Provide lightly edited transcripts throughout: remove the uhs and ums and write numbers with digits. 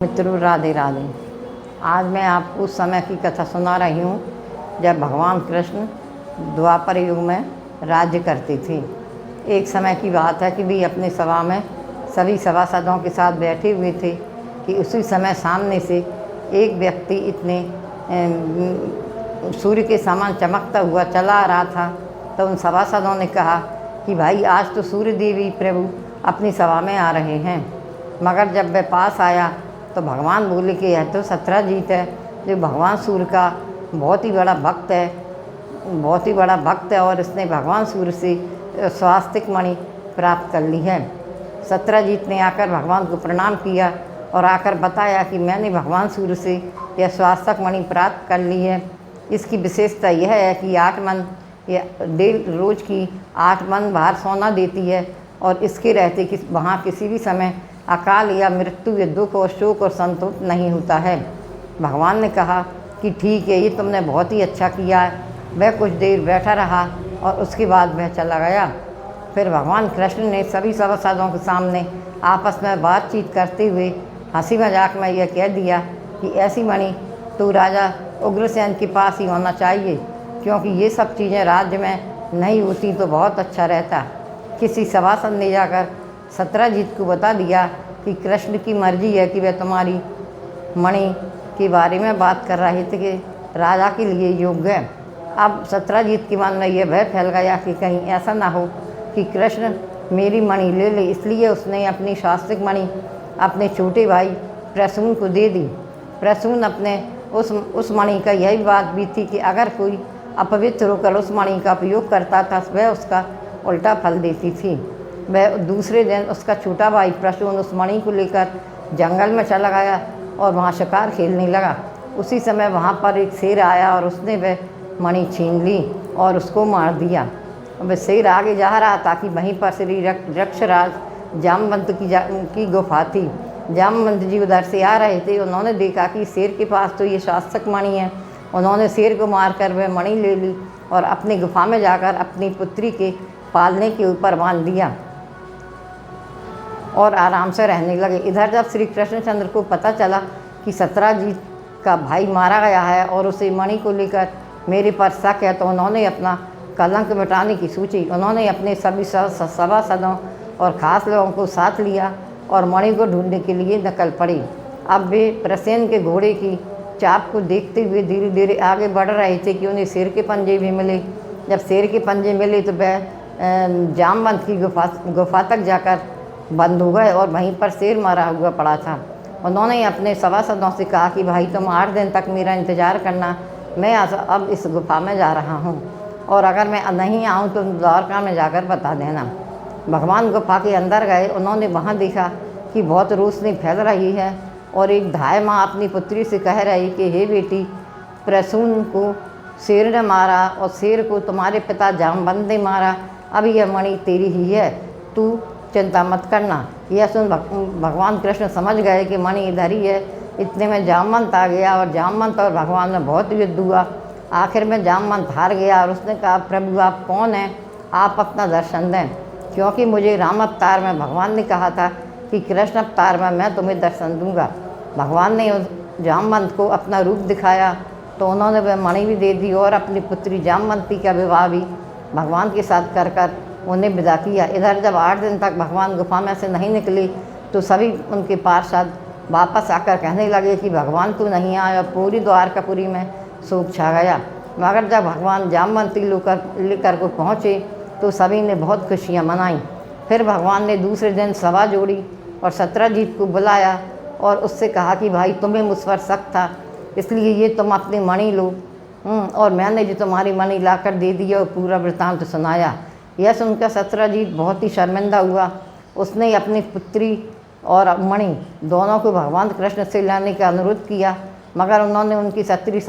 मित्रों, राधे राधे। आज मैं आपको उस समय की कथा सुना रही हूँ जब भगवान कृष्ण द्वापर युग में राज्य करते थे। एक समय की बात है कि भी अपने सभा में सभी सभासदों के साथ बैठे हुए थे कि उसी समय सामने से एक व्यक्ति इतने सूर्य के समान चमकता हुआ चला आ रहा था। तो उन सभासदों ने कहा कि भाई, आज तो सूर्य देवी प्रभु अपनी सभा में आ रहे हैं। मगर जब वह पास आया तो भगवान बोले कि यह तो सत्रजीत है, जो भगवान सूर्य का बहुत ही बड़ा भक्त है और इसने भगवान सूर्य से स्वास्तिक मणि प्राप्त कर ली है। सत्रजीत ने आकर भगवान को प्रणाम किया और आकर बताया कि मैंने भगवान सूर्य से यह स्वास्तिक मणि प्राप्त कर ली है। इसकी विशेषता यह है कि 8 मन या रोज की 8 मन बाहर सोना देती है और इसके रहते कि वहाँ किसी भी समय अकाल या मृत्यु या दुख और शोक और संतोष नहीं होता है। भगवान ने कहा कि ठीक है, ये तुमने बहुत ही अच्छा किया है। वह कुछ देर बैठा रहा और उसके बाद वह चला गया। फिर भगवान कृष्ण ने सभी सभासदों के सामने आपस में बातचीत करते हुए हंसी मजाक में यह कह दिया कि ऐसी मणि तो राजा उग्रसेन के पास ही होना चाहिए, क्योंकि ये सब चीज़ें राज्य में नहीं होती तो बहुत अच्छा रहता। किसी सभासद ने जाकर सत्रजीत को बता दिया कि कृष्ण की मर्जी है कि वह तुम्हारी मणि के बारे में बात कर रहे थे कि राजा के लिए योग्य है। अब सत्रजीत के मन में यह भय फैल गया कि कहीं ऐसा ना हो कि कृष्ण मेरी मणि ले ले, इसलिए उसने अपनी शास्त्रिक मणि अपने छोटे भाई प्रसून को दे दी। प्रसून अपने उस मणि का यही बात भी थी कि अगर कोई अपवित्र होकर उस मणि का उपयोग करता था वह उसका उल्टा फल देती थी। वह दूसरे दिन उसका छोटा भाई प्रसून उस मणि को लेकर जंगल में चला गया और वहाँ शिकार खेलने लगा। उसी समय वहाँ पर एक शेर आया और उसने वह मणि छीन ली और उसको मार दिया। वह शेर आगे जा रहा था कि वहीं पर श्री यक्षराज जामवंत की गुफा थी। जामवंत जी उधर से आ रहे थे। उन्होंने देखा कि शेर के पास तो ये शास्त्रक मणि है। उन्होंने शेर को मारकर वह मणि ले ली और अपनी गुफा में जाकर अपनी पुत्री के पालने के ऊपर बांध दिया और आराम से रहने लगे। इधर जब श्री कृष्णचंद्र को पता चला कि सत्रजीत का भाई मारा गया है और उसे मणि को लेकर मेरे पर शक है, तो उन्होंने अपना कलंक मिटाने की सोची। उन्होंने अपने सभी सभासदों और ख़ास लोगों को साथ लिया और मणि को ढूंढने के लिए निकल पड़ी। अब वे प्रसेन के घोड़े की चाप को देखते हुए धीरे धीरे आगे बढ़ रहे थे कि उन्हें शेर के पंजे भी मिले। जब शेर के पंजे मिले तो वह जामवंत की गुफा तक जाकर बंद हो गए और वहीं पर शेर मारा हुआ पड़ा था। उन्होंने अपने सभासदों से कहा कि भाई, तुम 8 दिन तक मेरा इंतज़ार करना, मैं अब इस गुफा में जा रहा हूँ और अगर मैं नहीं आऊँ तो द्वारका में जाकर बता देना। भगवान गुफा के अंदर गए। उन्होंने वहाँ देखा कि बहुत रोशनी फैल रही है और एक धाय माँ अपनी पुत्री से कह रही कि हे बेटी, प्रसून को शेर ने मारा और शेर को तुम्हारे पिता जामवंत ने मारा। अब यह मणि तेरी ही है, तू चिंता मत करना। यह सुन भगवान कृष्ण समझ गए कि मणि इधर ही है। इतने में जामवंत आ गया और जामवंत और भगवान में बहुत युद्ध हुआ। आखिर में जामवंत हार गया और उसने कहा, प्रभु आप कौन हैं, आप अपना दर्शन दें, क्योंकि मुझे राम अवतार में भगवान ने कहा था कि कृष्ण अवतार में मैं तुम्हें दर्शन दूंगा। भगवान ने उस जामवंत को अपना रूप दिखाया तो उन्होंने वह मणि भी दे दी और अपनी पुत्री जामवंती का विवाह भी भगवान के साथ कर उन्हें विदा किया। इधर जब 8 दिन तक भगवान गुफा में से नहीं निकले तो सभी उनके पार्षद वापस आकर कहने लगे कि भगवान तो नहीं आया। पूरी द्वारकापुरी में शोक छा गया। मगर जब भगवान जामवंती लेकर को पहुँचे तो सभी ने बहुत खुशियाँ मनाई। फिर भगवान ने दूसरे दिन सभा जोड़ी और सत्रजीत को बुलाया और उससे कहा कि भाई, तुम्हें मुझ पर शक था, इसलिए ये तुम अपनी मणि लो। और मैंने जो तुम्हारी मणि लाकर दे दी और पूरा वृत्तांत सुनाया। यह सुनकर सत्रजीत बहुत ही शर्मिंदा हुआ। उसने अपनी पुत्री और मणि दोनों को भगवान कृष्ण से लाने का अनुरोध किया, मगर उन्होंने उनकी पुत्री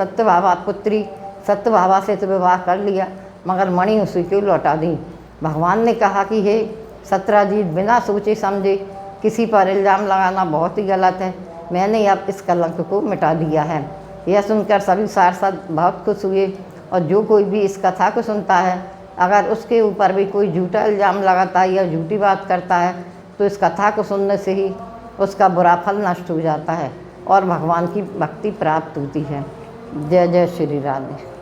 सत्यभामा से तो विवाह कर लिया, मगर मणि उसी को लौटा दी। भगवान ने कहा कि हे सत्रजीत, बिना सोचे समझे किसी पर इल्ज़ाम लगाना बहुत ही गलत है। मैंने अब इस कलंक को मिटा दिया है। यह सुनकर सभी पार्षद बहुत खुश हुए और जो कोई भी इस कथा को सुनता है, अगर उसके ऊपर भी कोई झूठा इल्ज़ाम लगाता है या झूठी बात करता है तो इस कथा को सुनने से ही उसका बुरा फल नष्ट हो जाता है। और भगवान की भक्ति प्राप्त होती है। जय जय श्री राधे।